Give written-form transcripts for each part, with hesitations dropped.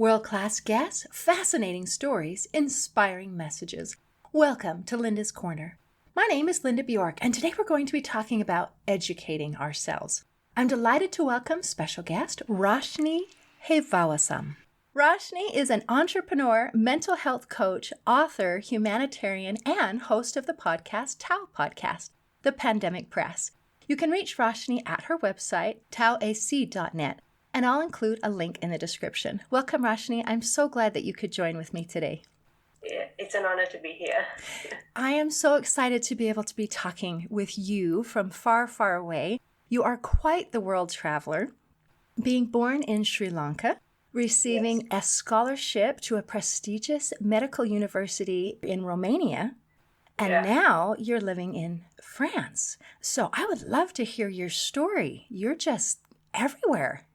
World-class guests, fascinating stories, inspiring messages. Welcome to Linda's Corner. My name is Linda Bjork, and today we're going to be talking about educating ourselves. I'm delighted to welcome special guest Rashni Hewawasam. Rashni is an entrepreneur, mental health coach, author, humanitarian, and host of the podcast Tao Podcast, The Pandemic Press. You can reach Rashni at her website, taoac.net. And I'll include a link in the description. Welcome, Rashni. I'm so glad that you could join with me today. Yeah, it's an honor to be here. I am so excited to be able to be talking with you from far, far away. You are quite the world traveler, being born in Sri Lanka, receiving a scholarship to a prestigious medical university in Romania, and now you're living in France. So I would love to hear your story. You're just everywhere.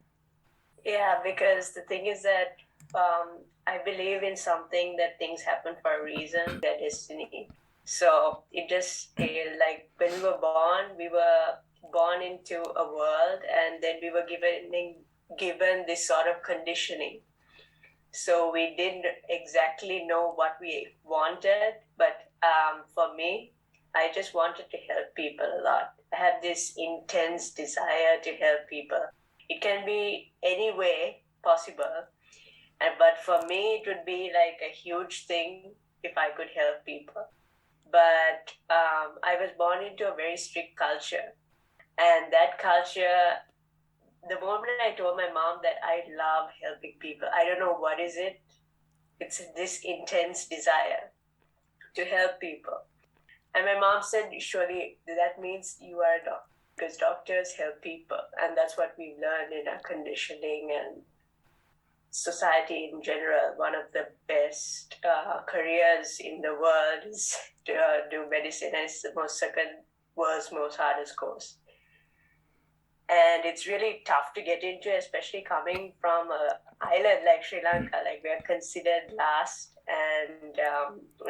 Yeah, because the thing is that I believe in something that things happen for a reason, their destiny. So it just like when we were born into a world, and then we were given this sort of conditioning. So we didn't exactly know what we wanted, but for me, I just wanted to help people a lot. I had this intense desire to help people. It can be any way possible, but for me, it would be like a huge thing if I could help people. But I was born into a very strict culture, and that culture, the moment I told my mom that I love helping people, I don't know what is it. It's this intense desire to help people. And my mom said, surely that means you are a doctor. Because doctors help people, and that's what we've learned in our conditioning and society in general. One of the best careers in the world is to do medicine, and it's the world's most hardest course. And it's really tough to get into, especially coming from an island like Sri Lanka. Like, we're considered last and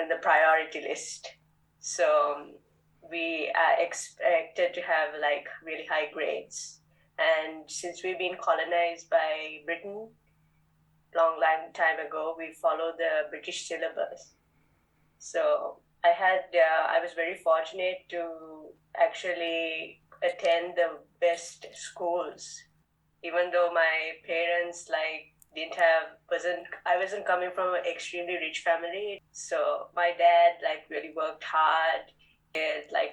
in the priority list. So we are expected to have like really high grades. And since we've been colonized by Britain long time ago, we follow the British syllabus. So I was very fortunate to actually attend the best schools, even though my parents I wasn't coming from an extremely rich family. So my dad really worked hard.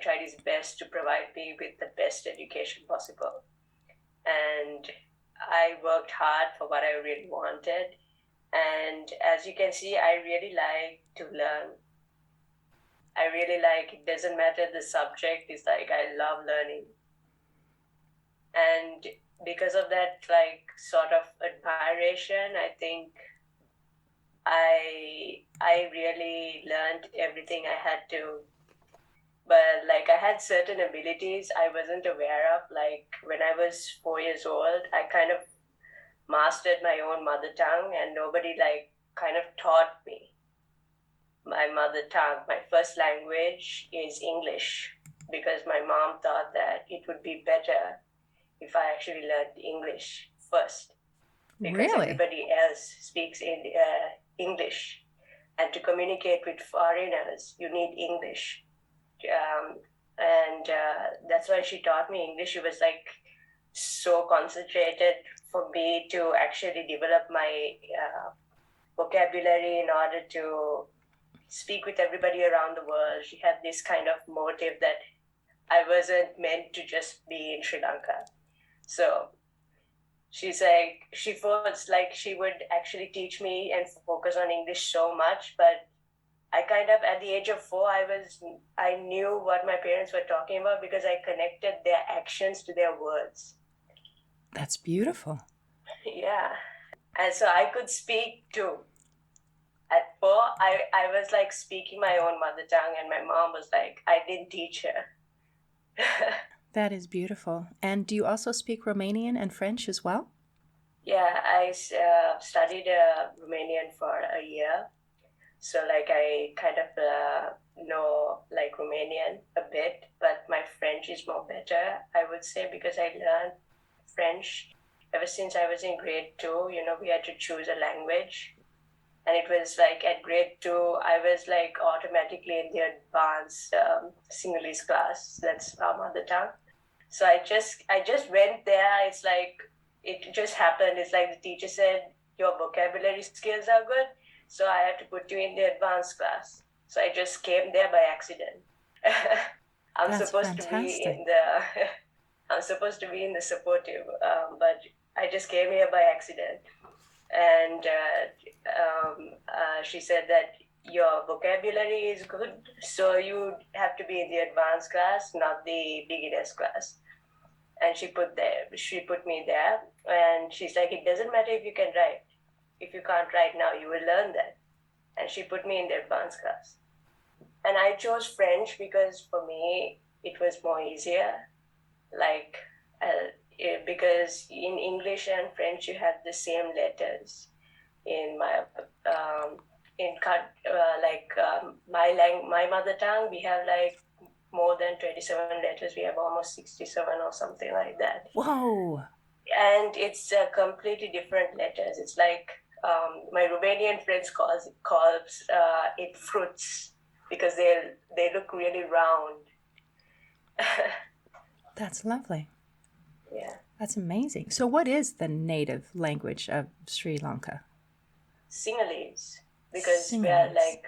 Tried his best to provide me with the best education possible. And I worked hard for what I really wanted. And as you can see, I really like to learn. It doesn't matter the subject, it's I love learning. And because of that, sort of admiration, I think I really learned everything I had to. But I had certain abilities I wasn't aware of. When I was 4 years old, I kind of mastered my own mother tongue, and nobody kind of taught me my mother tongue. My first language is English, because my mom thought that it would be better if I actually learned English first. Because everybody else speaks English. And to communicate with foreigners, you need English. That's why she taught me English. She was so concentrated for me to actually develop my vocabulary in order to speak with everybody around the world. She had this kind of motive that I wasn't meant to just be in Sri Lanka. So she would actually teach me and focus on English so much, but I kind of, at the age of 4, I knew what my parents were talking about because I connected their actions to their words. That's beautiful. Yeah. And so I could speak too. At 4, I was speaking my own mother tongue, and my mom was I didn't teach her. That is beautiful. And do you also speak Romanian and French as well? Yeah, I studied Romanian for a year. So I kind of know Romanian a bit, but my French is more better, I would say, because I learned French ever since I was in grade 2, we had to choose a language. And it was like at grade 2, I was like automatically in the advanced Sinhalese class. That's our mother tongue. So I just went there. It's like, it just happened. It's like the teacher said, your vocabulary skills are good, so I have to put you in the advanced class. So I just came there by accident. That's fantastic. I'm supposed to be in the supportive, but I just came here by accident. And she said that your vocabulary is good, so you have to be in the advanced class, not the beginners class. And she put me there, and she's like, it doesn't matter if you can write. If you can't write now, you will learn that. And she put me in the advanced class. And I chose French because for me, it was more easier. Like, because in English and French, you have the same letters. In my my mother tongue, we have like more than 27 letters. We have almost 67 or something like that. Whoa! And it's completely different letters. It's like my Romanian friends calls it fruits because they look really round. That's lovely. Yeah. That's amazing. So what is the native language of Sri Lanka? Sinhalese. Because we are like,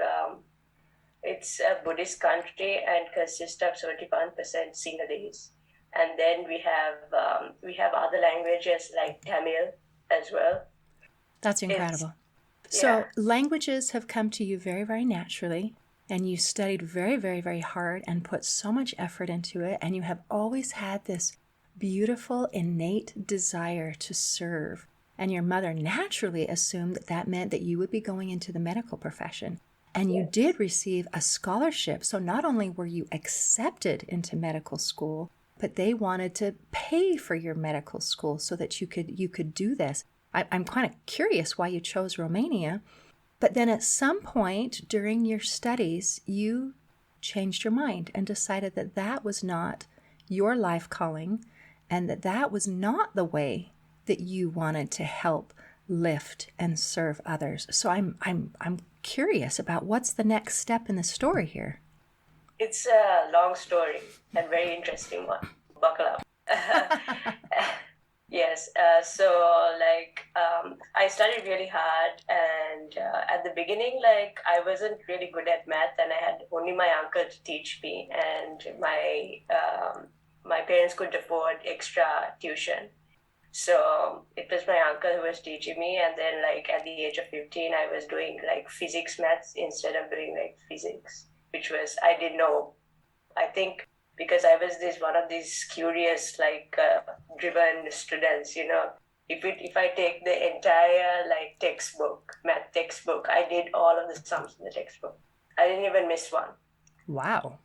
it's a Buddhist country and consists of 71% Sinhalese. And then we have other languages like Tamil as well. That's incredible. So languages have come to you very, very naturally, and you studied very, very, very hard and put so much effort into it, and you have always had this beautiful, innate desire to serve. And your mother naturally assumed that that meant that you would be going into the medical profession. And you did receive a scholarship. So not only were you accepted into medical school, but they wanted to pay for your medical school so that you could do this. I'm kind of curious why you chose Romania. But then at some point during your studies, you changed your mind and decided that that was not your life calling and that that was not the way that you wanted to help lift and serve others. So I'm curious about what's the next step in the story here. It's a long story and very interesting one. Buckle up. Yes. I studied really hard, and at the beginning, like, I wasn't really good at math, and I had only my uncle to teach me, and my parents couldn't afford extra tuition. So it was my uncle who was teaching me, and then like at the age of 15, I was doing like physics maths instead of doing like physics, which was, I didn't know. I think because I was one of these curious, like driven students, If I take the entire like math textbook, I did all of the sums in the textbook. I didn't even miss one. Wow.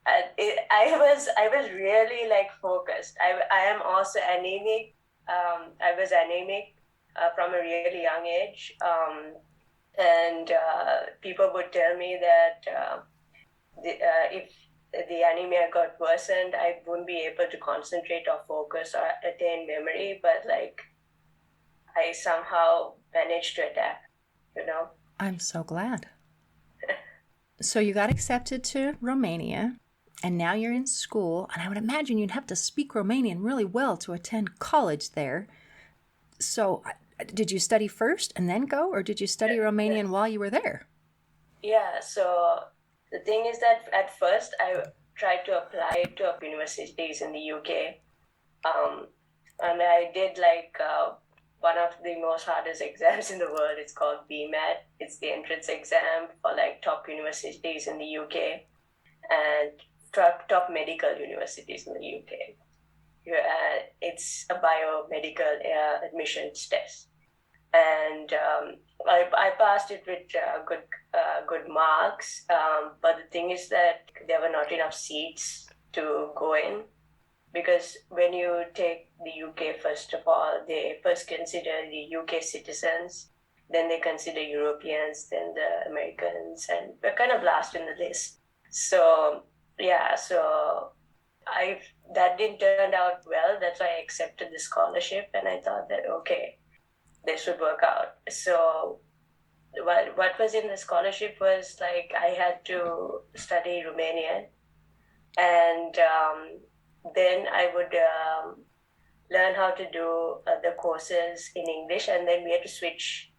I was really like focused. I am also anemic. I was anemic from a really young age. And people would tell me that if the anemia got worsened, I wouldn't be able to concentrate or focus or attain memory. But like, I somehow managed to adapt, I'm so glad. So you got accepted to Romania, and now you're in school, and I would imagine you'd have to speak Romanian really well to attend college there. So did you study first and then go, or did you study Romanian while you were there? Yeah, so the thing is that at first I tried to apply to universities in the UK. And I did like one of the most hardest exams in the world. It's called BMAT. It's the entrance exam for like top universities in the UK and top medical universities in the UK. It's a biomedical admissions test. And I passed it with good marks. But the thing is that there were not enough seats to go in, because when you take the UK, first of all, they first consider the UK citizens, then they consider Europeans, then the Americans, and we're kind of last in the list. So that didn't turn out well. That's why I accepted the scholarship, and I thought that, okay, this would work out. So what was in the scholarship was like I had to study Romanian, and then I would learn how to do the courses in English, and then we had to switch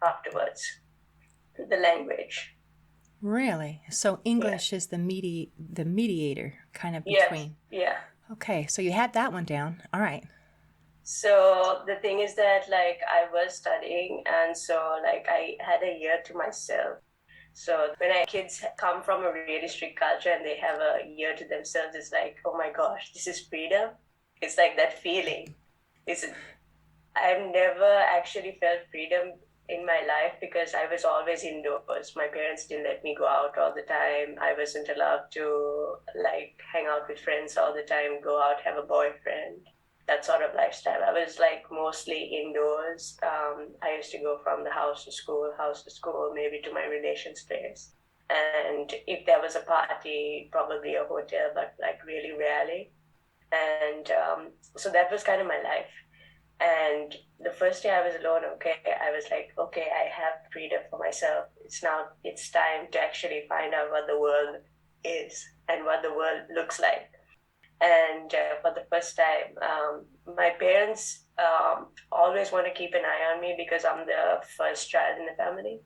afterwards the language. Really? So English is the mediator kind of Yes, between. yeah. Okay, so you had that one down. All right. So the thing is that like I was studying, and so like I had a year to myself. So when kids come from a really strict culture and they have a year to themselves, it's like, oh my gosh, this is freedom. It's like that feeling. I've never actually felt freedom in my life because I was always indoors. My parents didn't let me go out all the time. I wasn't allowed to like hang out with friends all the time, go out, have a boyfriend, that sort of lifestyle. I was like mostly indoors. I used to go from the house to school, maybe to my relation's place. And if there was a party, probably a hotel, but like really rarely. And so that was kind of my life. And the first day I was alone, okay, I was like, okay, I have freedom for myself. It's time to actually find out what the world is and what the world looks like. And for the first time, my parents always want to keep an eye on me because I'm the first child in the family.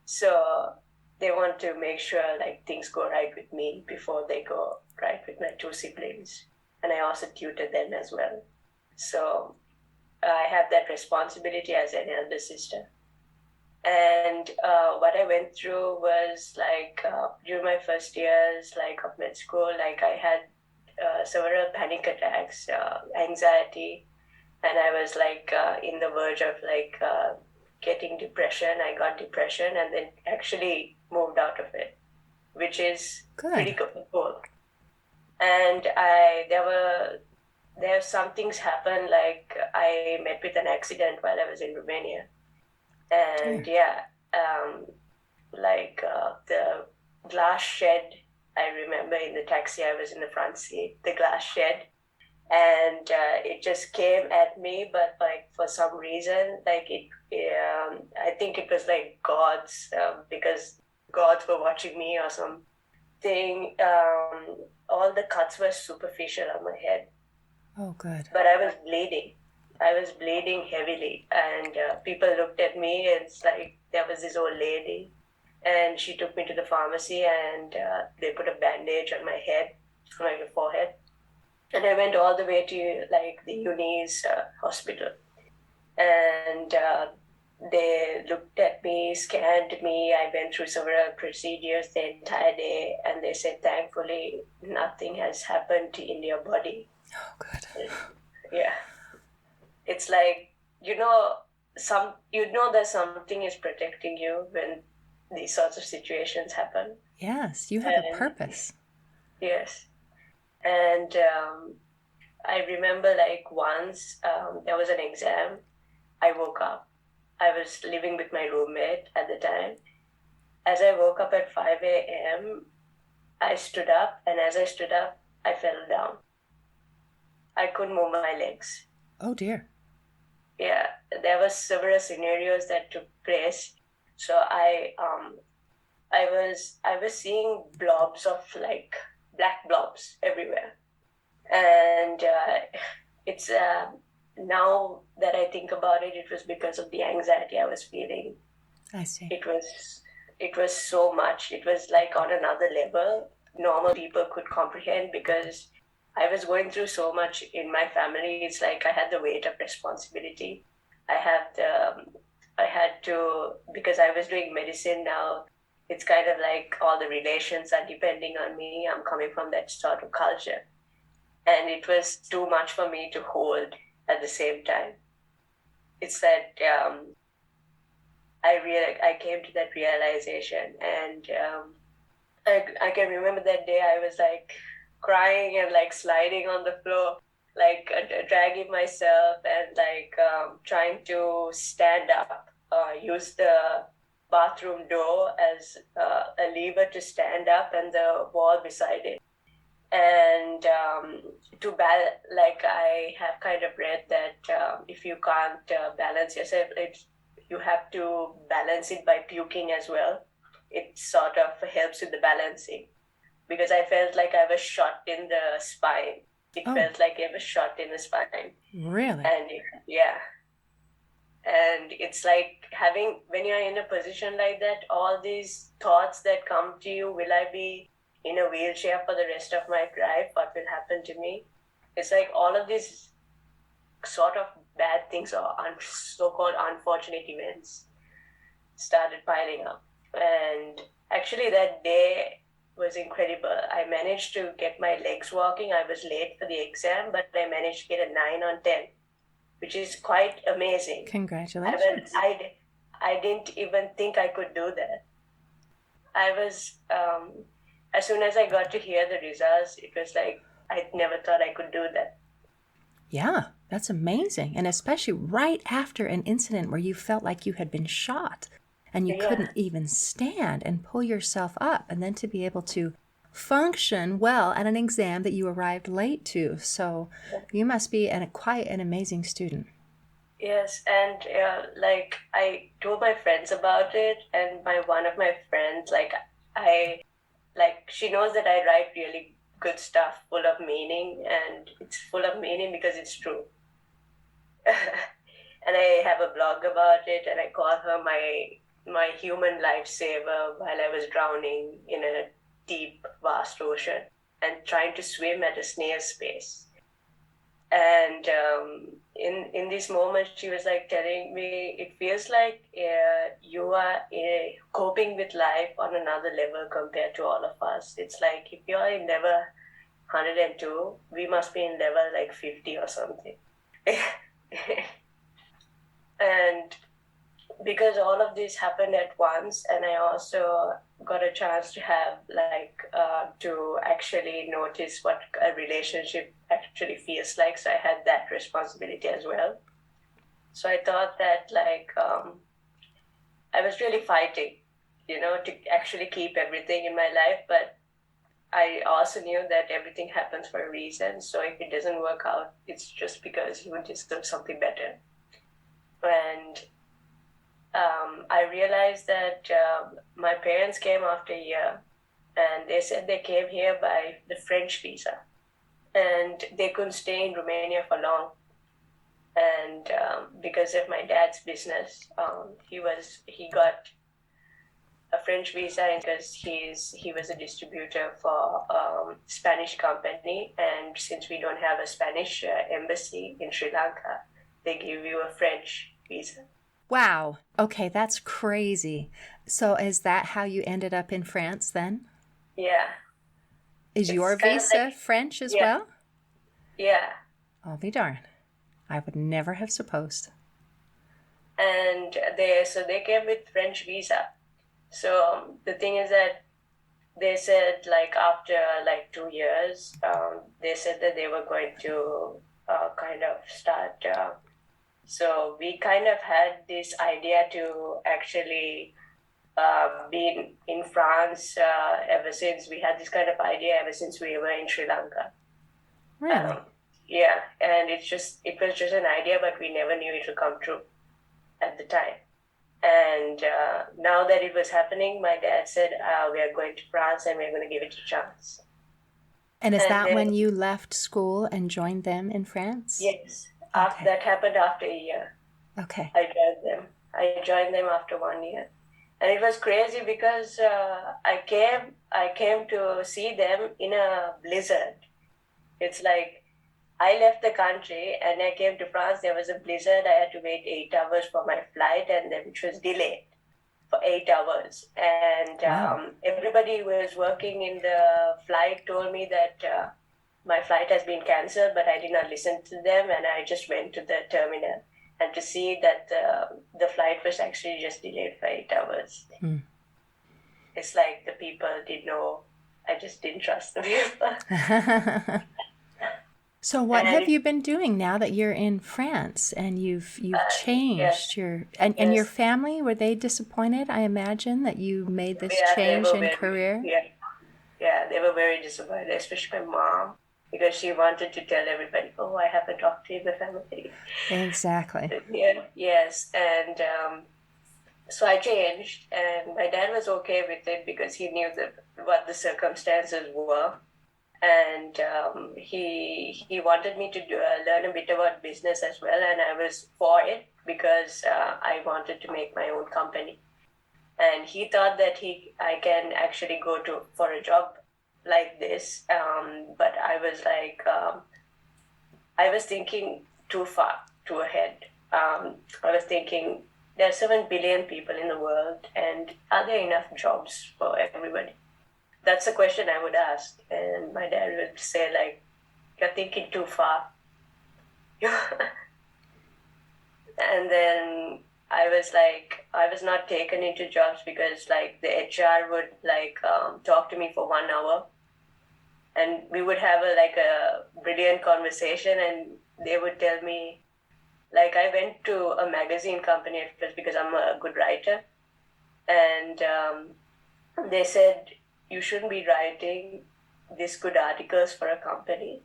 So they want to make sure like things go right with me before they go right with my two siblings. And I also tutor them as well. So I have that responsibility as an elder sister. And what I went through was like during my first years like of med school, like I had several panic attacks, anxiety, and I was like in the verge of like getting depression. I got depression and then actually moved out of it, which is pretty cool. And there some things happened, like I met with an accident while I was in Romania. And the glass shed, I remember in the taxi, I was in the front seat, the glass shed, and it just came at me, but like for some reason, like I think it was like God's, because gods were watching me or something. All the cuts were superficial on my head. Oh, good. But I was bleeding. I was bleeding heavily, and people looked at me, and it's like there was this old lady, and she took me to the pharmacy, and they put a bandage on my head, on my forehead, and I went all the way to like the Uni's hospital, and they looked at me, scanned me. I went through several procedures the entire day, and they said, thankfully, nothing has happened in your body. Oh, good. Yeah. It's like, that something is protecting you when these sorts of situations happen. Yes, you have a purpose. Yes. And I remember like once there was an exam. I woke up. I was living with my roommate at the time. As I woke up at 5 a.m., I stood up, and as I stood up, I fell down. I couldn't move my legs. Oh dear. Yeah, there were several scenarios that took place. So I was seeing blobs of like black blobs everywhere, and it's now that I think about it, it was because of the anxiety I was feeling. I see. It was so much. It was like on another level. Normal people could comprehend because I was going through so much in my family. It's like I had the weight of responsibility. I had to, because I was doing medicine now, it's kind of like all the relations are depending on me. I'm coming from that sort of culture. And it was too much for me to hold at the same time. It's that I came to that realization, and I can remember that day I was like crying and like sliding on the floor, like dragging myself and like trying to stand up, use the bathroom door as a lever to stand up and the wall beside it. And like I have kind of read that if you can't balance yourself, you have to balance it by puking as well. It sort of helps with the balancing, because I felt like I was shot in the spine. It felt like I was shot in the spine. Really? And yeah. And it's like when you're in a position like that, all these thoughts that come to you, will I be in a wheelchair for the rest of my life? What will happen to me? It's like all of these sort of bad things or so-called unfortunate events started piling up. And actually that day was incredible. I managed to get my legs walking. I was late for the exam, but I managed to get a 9 on 10, which is quite amazing. Congratulations. I didn't even think I could do that. I was, as soon as I got to hear the results, it was like, I never thought I could do that. Yeah, that's amazing. And especially right after an incident where you felt like you had been shot and you couldn't even stand and pull yourself up, and then to be able to function well at an exam that you arrived late to. So you must be quite an amazing student. Yes, and like I told my friends about it, and one of my friends, she knows that I write really good stuff full of meaning, and it's full of meaning because it's true. And I have a blog about it, and I call her my human lifesaver while I was drowning in a deep, vast ocean and trying to swim at a snail's pace. And in this moment, she was like telling me, it feels like you are coping with life on another level compared to all of us. It's like if you're in level 102, we must be in level like 50 or something. And because all of this happened at once, and I also got a chance to have to actually notice what a relationship actually feels like. So I had that responsibility as well. So I thought that I was really fighting, to actually keep everything in my life. But I also knew that everything happens for a reason. So if it doesn't work out, it's just because you deserve something better. And I realized that my parents came after a year, and they said they came here by the French visa, and they couldn't stay in Romania for long. And because of my dad's business, he got a French visa because he was a distributor for Spanish company, and since we don't have a Spanish embassy in Sri Lanka, they give you a French visa. Wow. Okay, that's crazy. So is that how you ended up in France then? Yeah. Is your visa French as well? Yeah. I'll be darned. I would never have supposed. And they came with French visa. So the thing is that they said after 2 years, they said that they were going to kind of start. So we kind of had this idea to actually be in France ever since. We had this kind of idea ever since we were in Sri Lanka. Really? Yeah, and it was just an idea, but we never knew it would come true at the time. And now that it was happening, my dad said, we are going to France and we're going to give it a chance. And is that when you left school and joined them in France? Yes. Okay. That happened after a year. Okay. I joined them after 1 year. And it was crazy because I came to see them in a blizzard. It's like I left the country and I came to France. There was a blizzard. I had to wait 8 hours for my flight, and then which was delayed for 8 hours. And everybody who was working in the flight told me that my flight has been cancelled, but I did not listen to them, and I just went to the terminal and to see that the flight was actually just delayed for 8 hours. It's like the people didn't know. I just didn't trust the people. So what have you been doing now that you're in France and you've changed your your family? Were they disappointed? I imagine that you made this change in career. Yeah, they were very disappointed, especially my mom, because she wanted to tell everybody, oh, I have a doctor in the family. Exactly. Yeah, yes. And so I changed, and my dad was okay with it because he knew what the circumstances were. And he wanted me to learn a bit about business as well, and I was for it because I wanted to make my own company. And he thought that I can actually go for a job like this, but I was like, I was thinking too far, too ahead. I was thinking there are 7 billion people in the world, and are there enough jobs for everybody? That's a question I would ask, and my dad would say like, "You're thinking too far." And then I was not taken into jobs because like the HR would talk to me for 1 hour, and we would have a brilliant conversation, and they would tell me, like, I went to a magazine company at first because I'm a good writer, and they said you shouldn't be writing these good articles for a company.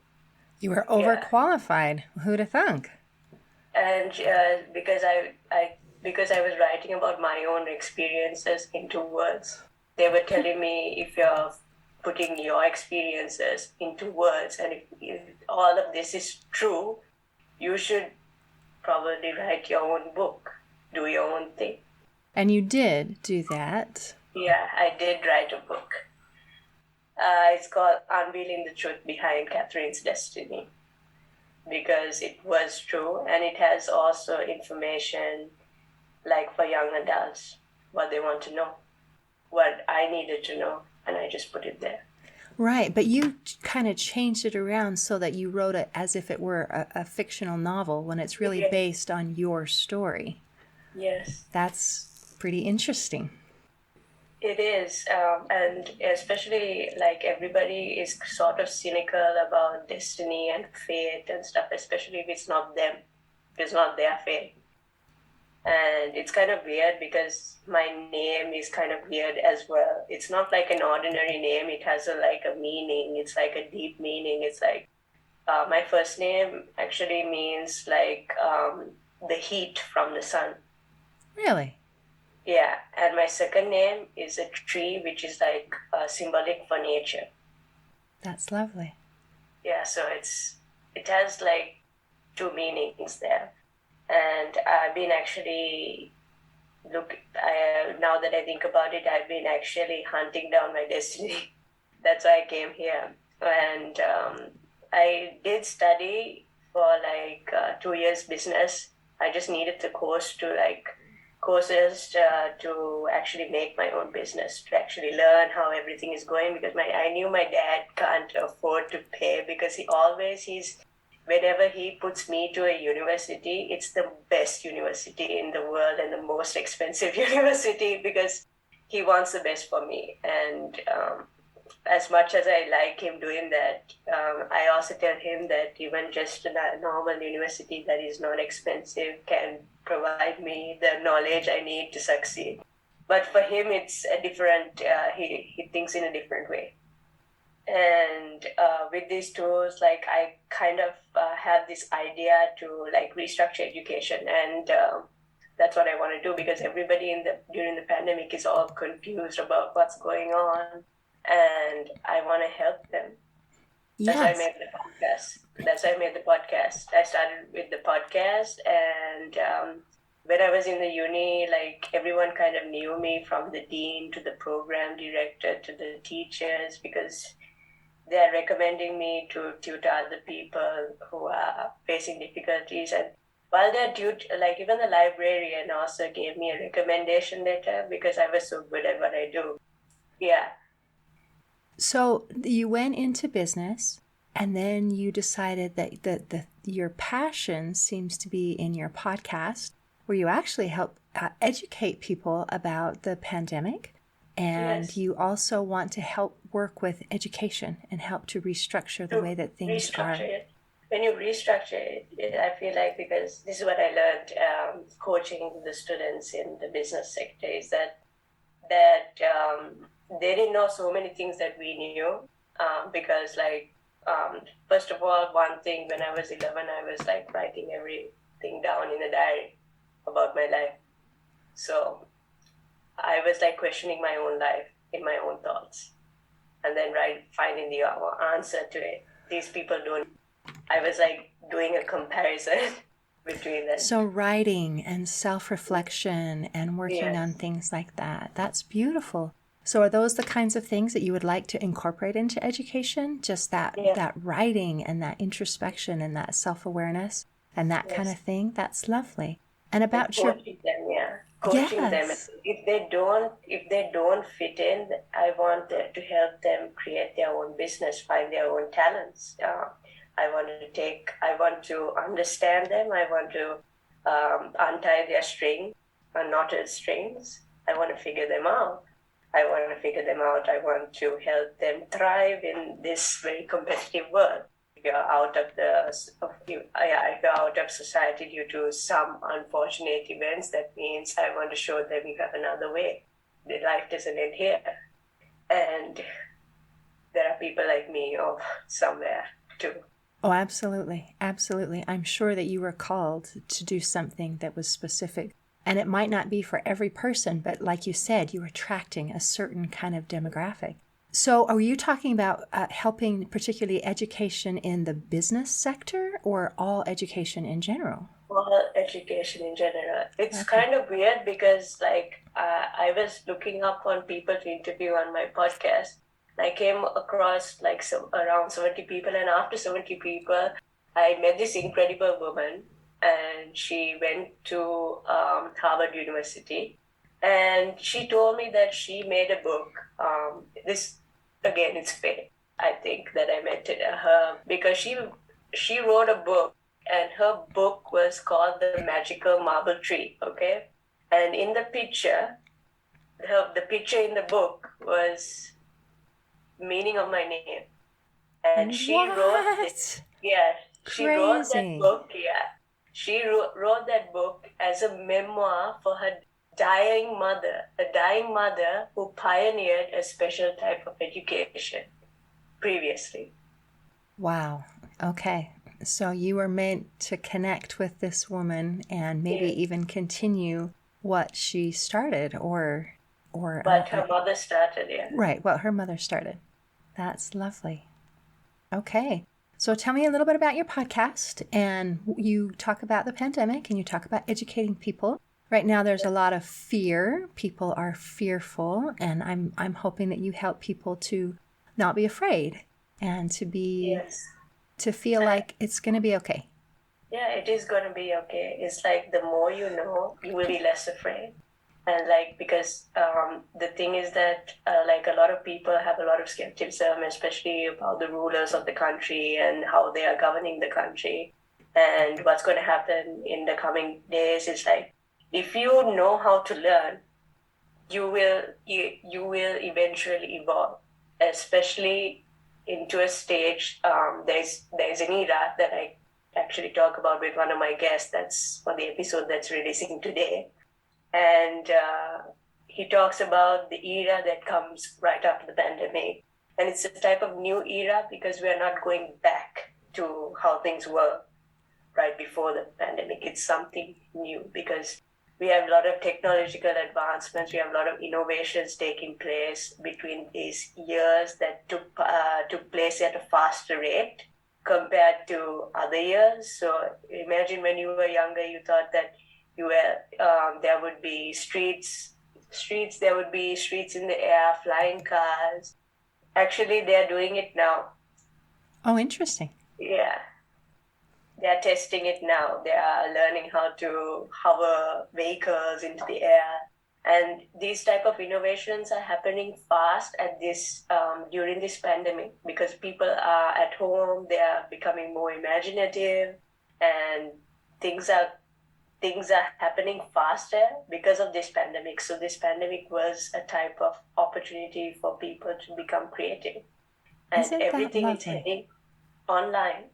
You were overqualified. Yeah. Who'd have thunk? And because I was writing about my own experiences into words, they were telling me, if you're putting your experiences into words, and if all of this is true, you should probably write your own book, do your own thing. And you did do that. Yeah, I did write a book. It's called Unveiling the Truth Behind Catherine's Destiny, because it was true, and it has also information like for young adults, what they want to know, what I needed to know, and I just put it there. Right, but you kind of changed it around so that you wrote it as if it were a fictional novel when it's really based on your story. Yes. That's pretty interesting. It is, and especially like everybody is sort of cynical about destiny and fate and stuff, especially if it's not them, if it's not their fate. And it's kind of weird because my name is kind of weird as well. It's not like an ordinary name. It has a meaning. It's like a deep meaning. It's like my first name actually means like the heat from the sun. Really? Yeah. And my second name is a tree, which is like symbolic for nature. That's lovely. Yeah. So it has like 2 meanings there. And I've been actually, now that I think about it, I've been actually hunting down my destiny. That's why I came here. And I did study for 2 years business. I just needed the courses to actually make my own business, to actually learn how everything is going, because I knew my dad can't afford to pay, because whenever he puts me to a university, it's the best university in the world and the most expensive university, because he wants the best for me. And as much as I like him doing that, I also tell him that even just a normal university that is not expensive can provide me the knowledge I need to succeed. But for him, it's a different, he thinks in a different way. And with these tools, I kind of have this idea to restructure education, and that's what I want to do, because everybody during the pandemic is all confused about what's going on, and I want to help them. That's why I made the podcast. I started with the podcast, and when I was in the uni, everyone kind of knew me, from the dean to the program director to the teachers, because they're recommending me to tutor other people who are facing difficulties. And while they're even the librarian also gave me a recommendation letter because I was so good at what I do. Yeah. So you went into business, and then you decided that your passion seems to be in your podcast, where you actually help educate people about the pandemic. And yes, you also want to help work with education and help to restructure the way that things are. When you restructure it, I feel like, because this is what I learned coaching the students in the business sector, is that they didn't know so many things that we knew, because first of all, one thing, when I was 11, I was like writing everything down in a diary about my life. So I was like questioning my own life in my own thoughts, and then finding the answer to it. These people don't. I was like doing a comparison between them. So writing and self-reflection and working on things like that. That's beautiful. So are those the kinds of things that you would like to incorporate into education? Just that writing and that introspection and that self-awareness and that kind of thing? That's lovely. And about your coaching them. If they don't fit in, I want to help them create their own business, find their own talents. I want to understand them. I want to untie their string, knotted strings. I want to figure them out. I want to help them thrive in this very competitive world. If you're out of society due to some unfortunate events, that means I want to show them you have another way. The life doesn't end here. And there are people like me somewhere too. Oh, absolutely. Absolutely. I'm sure that you were called to do something that was specific. And it might not be for every person, but like you said, you're attracting a certain kind of demographic. So are you talking about helping particularly education in the business sector or all education in general? All education in general. It's kind of weird because I was looking up on people to interview on my podcast. I came across around 70 people, and after 70 people, I met this incredible woman, and she went to Harvard University, and she told me that she made a book. It's fate, I think, that I met her, because she wrote a book, and her book was called The Magical Marble Tree, okay? And in the picture, the picture in the book was meaning of my name, and she wrote that book as a memoir for her dying mother who pioneered a special type of education previously. Wow. Okay. So you were meant to connect with this woman and maybe even continue what she started or her mother started, Right, what her mother started. That's lovely. Okay. So tell me a little bit about your podcast. And you talk about the pandemic and you talk about educating people. Right now there's a lot of fear. People are fearful, and I'm hoping that you help people to not be afraid and to be to feel like it's going to be okay. Yeah, it is going to be okay. It's like the more you know, you will be less afraid. And because the thing is that a lot of people have a lot of skepticism, especially about the rulers of the country and how they are governing the country and what's going to happen in the coming days. It's like, if you know how to learn, you will eventually evolve, especially into a stage. There's an era that I actually talk about with one of my guests. That's for the episode that's releasing today. And he talks about the era that comes right after the pandemic. And it's a type of new era because we're not going back to how things were right before the pandemic. It's something new because we have a lot of technological advancements. We have a lot of innovations taking place between these years that took place at a faster rate compared to other years. So imagine when you were younger, you thought that there would be streets in the air, flying cars. Actually, they're doing it now. Oh, interesting. Yeah. They're testing it now. They are learning how to hover vehicles into the air. And these type of innovations are happening fast during this pandemic because people are at home, they are becoming more imaginative, and things are happening faster because of this pandemic. So this pandemic was a type of opportunity for people to become creative. And everything is heading online.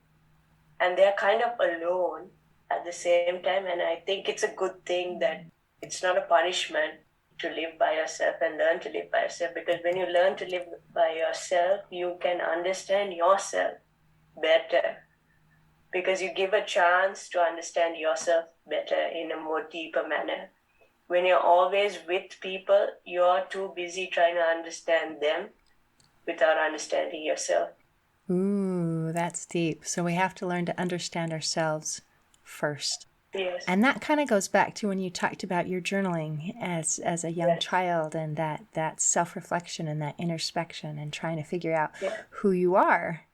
And they're kind of alone at the same time. And I think it's a good thing that it's not a punishment. to live by yourself and learn to live by yourself, because when you learn to live by yourself, you can understand yourself better, because you give a chance to understand yourself better in a more deeper manner. When you're always with people, you're too busy trying to understand them without understanding yourself. Ooh, that's deep. So we have to learn to understand ourselves first. Yes. And that kind of goes back to when you talked about your journaling as a young Yes. child, and that self-reflection and that introspection and trying to figure out Yeah. who you are.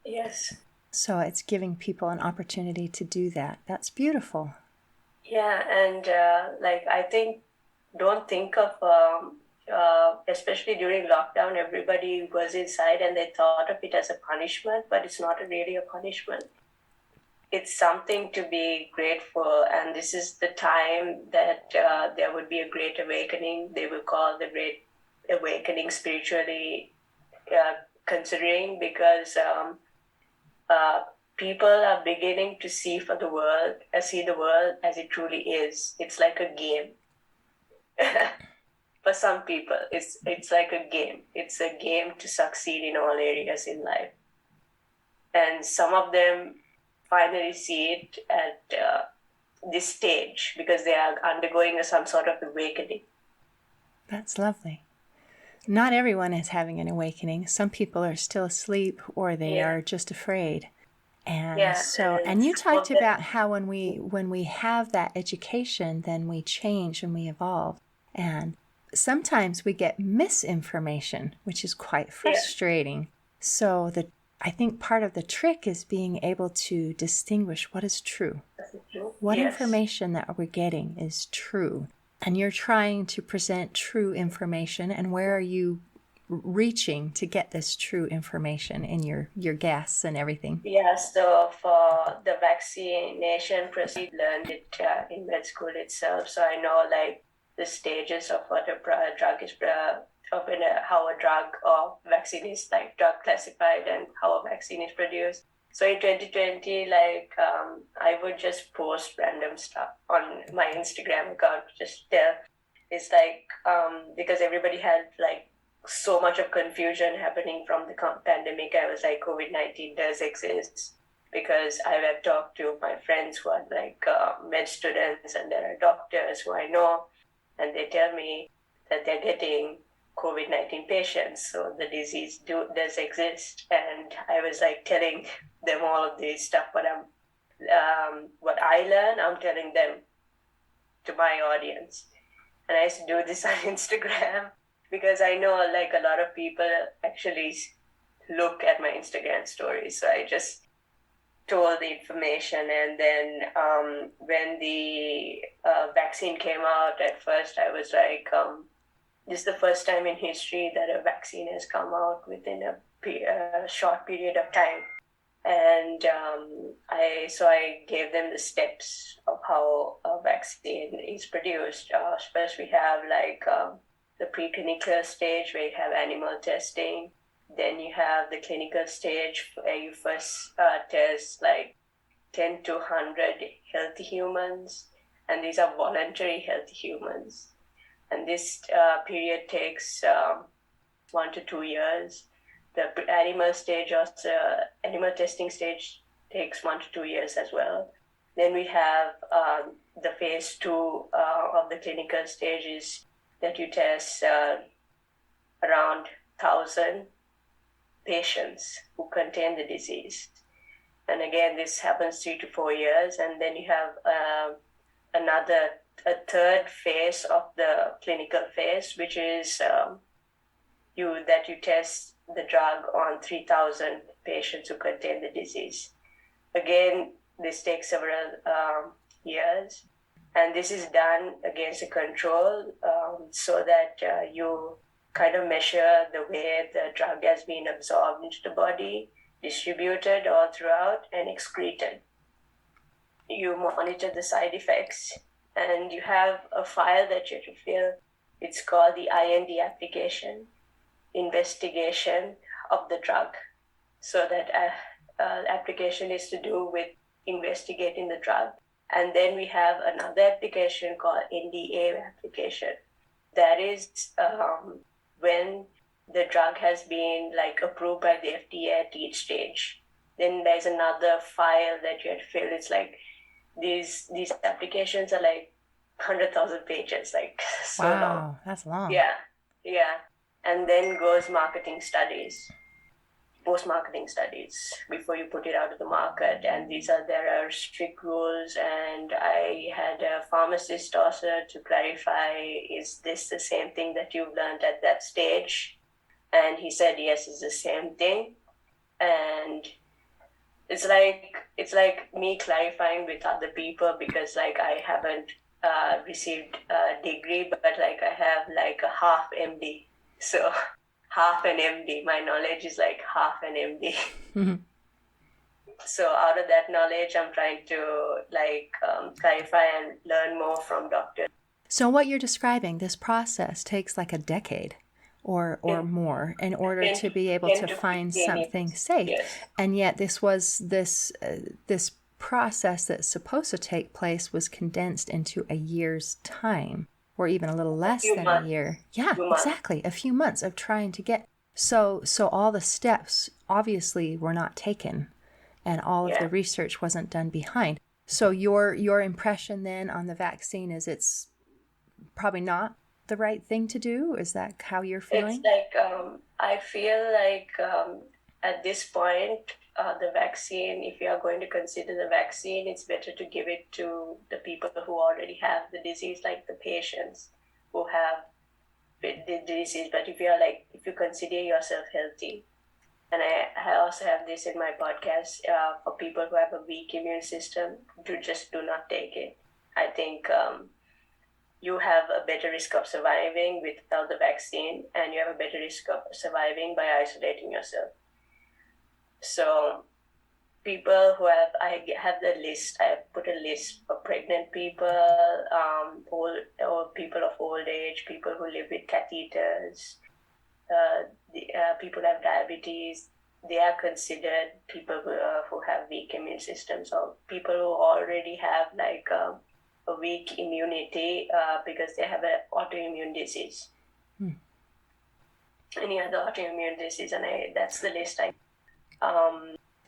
Yes. So it's giving people an opportunity to do that. That's beautiful. Yeah, and I think, don't think of, especially during lockdown, everybody was inside and they thought of it as a punishment, but it's not really a punishment. It's something to be grateful, and this is the time that there would be a great awakening. They will call the great awakening spiritually, considering, because people are beginning to see the world as it truly is. It's like a game. For some people, it's like a game. It's a game to succeed in all areas in life, and some of them finally see it at this stage because they are undergoing some sort of awakening. That's lovely. Not everyone is having an awakening. Some people are still asleep, or they are just afraid. And and you talked about how when we have that education, then we change and we evolve. And sometimes we get misinformation, which is quite frustrating. So I think part of the trick is being able to distinguish what is true. What information that we're getting is true. And you're trying to present true information. And where are you reaching to get this true information in your guests and everything? Yeah, so for the vaccination procedure, learned it in med school itself. So I know the stages of what a drug is, how a drug or vaccine is drug classified and how a vaccine is produced. So in 2020, I would just post random stuff on my Instagram account. Just it's because everybody had so much of confusion happening from the pandemic. I was like, COVID-19 does exist, because I have talked to my friends who are med students, and there are doctors who I know, and they tell me that they're getting COVID-19 patients, so the disease does exist. And I was telling them all of this stuff, but what I learn, I'm telling them to my audience. And I used to do this on Instagram because I know a lot of people actually look at my Instagram stories. So I just told the information, and then when the vaccine came out, at first I was this is the first time in history that a vaccine has come out within a short period of time. And I gave them the steps of how a vaccine is produced. First we have the preclinical stage where you have animal testing. Then you have the clinical stage where you first test 10 to 100 healthy humans, and these are voluntary healthy humans. And this period takes 1 to 2 years. The animal testing stage takes 1 to 2 years as well. Then we have the phase 2 of the clinical stages that you test around 1,000 patients who contain the disease. And again, this happens 3 to 4 years. And then you have a third phase of the clinical phase, which is you test the drug on 3,000 patients who contain the disease. Again, this takes several years, and this is done against a control so that you kind of measure the way the drug has been absorbed into the body, distributed all throughout, and excreted. You monitor the side effects, and you have a file that you have to fill. It's called the IND application, investigation of the drug. So that application is to do with investigating the drug. And then we have another application called NDA application. that is when the drug has been like approved by the FDA at each stage. Then there's another file that you have to fill. It's like these applications are like 100,000 pages, like so long. Wow, that's long. Yeah. And then goes marketing studies, post-marketing studies before you put it out to the market. And there are strict rules. And I had a pharmacist also to clarify, is this the same thing that you've learned at that stage? And he said, yes, it's the same thing. And it's like me clarifying with other people, because like I haven't received a degree, but like I have like a half MD. So half an MD. My knowledge is like half an MD. Mm-hmm. So out of that knowledge, I'm trying to like clarify and learn more from doctors. So what you're describing, this process takes like a decade or more in order to be able to find something safe. Yes. And yet this process that's supposed to take place was condensed into a year's time, or even a little less than a year. Yeah, exactly. A few months of trying to get. So all the steps obviously were not taken, and all of the research wasn't done behind. So your impression then on the vaccine is it's probably not the right thing to do? Is that how you're feeling? It's like I feel like at this point, the vaccine, if you are going to consider the vaccine, it's better to give it to the people who already have the disease, like the patients who have the disease. But if you consider yourself healthy, and I also have this in my podcast, for people who have a weak immune system, do not take it. I think you have a better risk of surviving without the vaccine, and you have a better risk of surviving by isolating yourself. So people who I have the list. I put a list for pregnant people, or people of old age, people who live with catheters, people who have diabetes. They are considered people who have weak immune systems, or people who already have like a weak immunity because they have an autoimmune disease. Any other autoimmune disease, and that's the list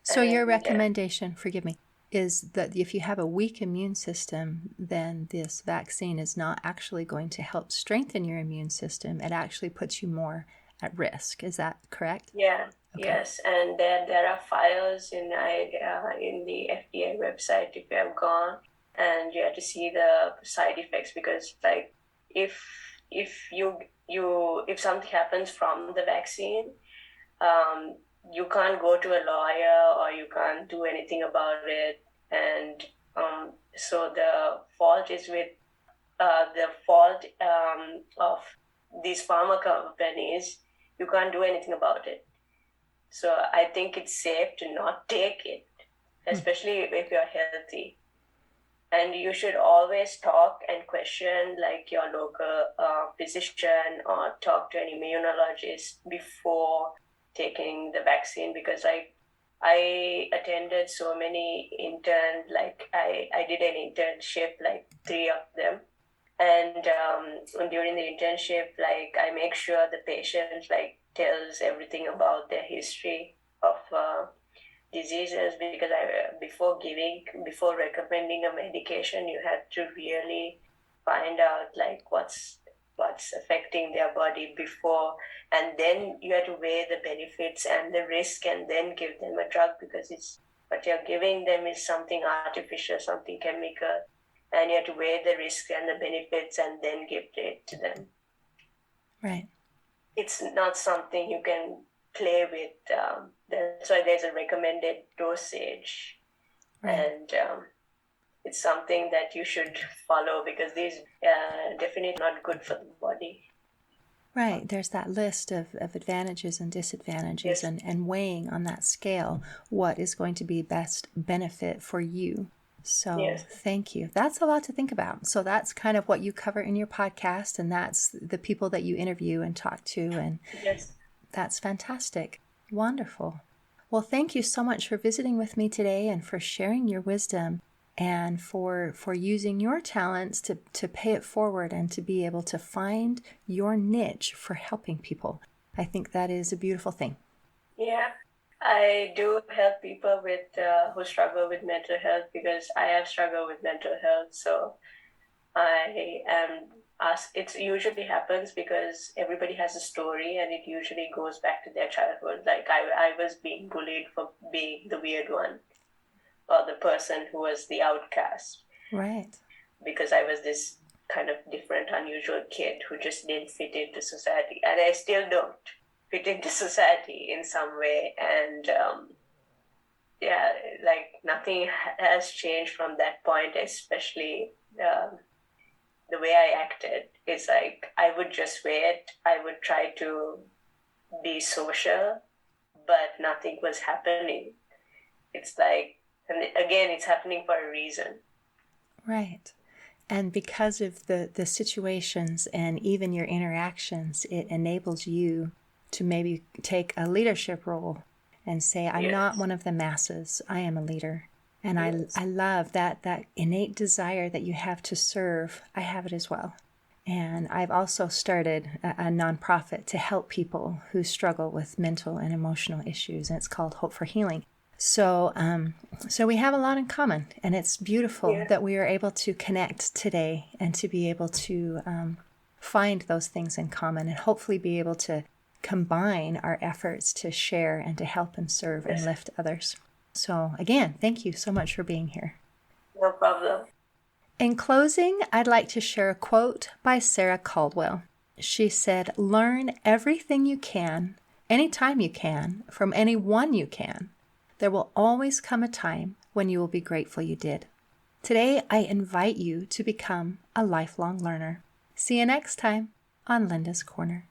So your recommendation, forgive me, is that if you have a weak immune system, then this vaccine is not actually going to help strengthen your immune system. It actually puts you more at risk. Is that correct? Yeah. Okay. Yes, and there are files in the FDA website if you have gone, and you have to see the side effects, because like if something happens from the vaccine, you can't go to a lawyer or you can't do anything about it, and so the fault is with of these pharma companies. You can't do anything about it. So I think it's safe to not take it, especially if you're healthy. And you should always talk and question like your local physician, or talk to an immunologist before taking the vaccine, because I attended so many interns, like I did an internship, like 3 of them. And during the internship, like I make sure the patient like tells everything about their history of diseases, because before recommending a medication, you had to really find out like what's affecting their body before, and then you have to weigh the benefits and the risk, and then give them a drug, because it's what you're giving them is something artificial, something chemical, and you have to weigh the risks and the benefits and then give it to them. Right. It's not something you can play with. That's why there's a recommended dosage. Right. And it's something that you should follow, because these definitely not good for the body. Right. There's that list of advantages and disadvantages, yes. and weighing on that scale what is going to be best benefit for you. So yes. Thank you. That's a lot to think about. So that's kind of what you cover in your podcast, and that's the people that you interview and talk to. And yes. That's fantastic. Wonderful. Well, thank you so much for visiting with me today and for sharing your wisdom. and for using your talents to pay it forward and to be able to find your niche for helping people. I think that is a beautiful thing. Yeah, I do help people with who struggle with mental health because I have struggled with mental health. So I am asked. It usually happens because everybody has a story, and it usually goes back to their childhood. Like I was being bullied for being the weird one, or the person who was the outcast. Right. Because I was this kind of different, unusual kid who just didn't fit into society. And I still don't fit into society in some way. And yeah, like nothing has changed from that point, especially the way I acted. It's like I would just wait. I would try to be social, but nothing was happening. It's like, and again, it's happening for a reason. Right. And because of the situations and even your interactions, it enables you to maybe take a leadership role and say, I'm not one of the masses. I am a leader. And I love that innate desire that you have to serve. I have it as well. And I've also started a nonprofit to help people who struggle with mental and emotional issues, and it's called Hope for Healing. So we have a lot in common, and it's beautiful that we are able to connect today and to be able to find those things in common and hopefully be able to combine our efforts to share and to help and serve and lift others. So again, thank you so much for being here. No problem. In closing, I'd like to share a quote by Sarah Caldwell. She said, "Learn everything you can, anytime you can, from anyone you can. There will always come a time when you will be grateful you did." Today, I invite you to become a lifelong learner. See you next time on Linda's Corner.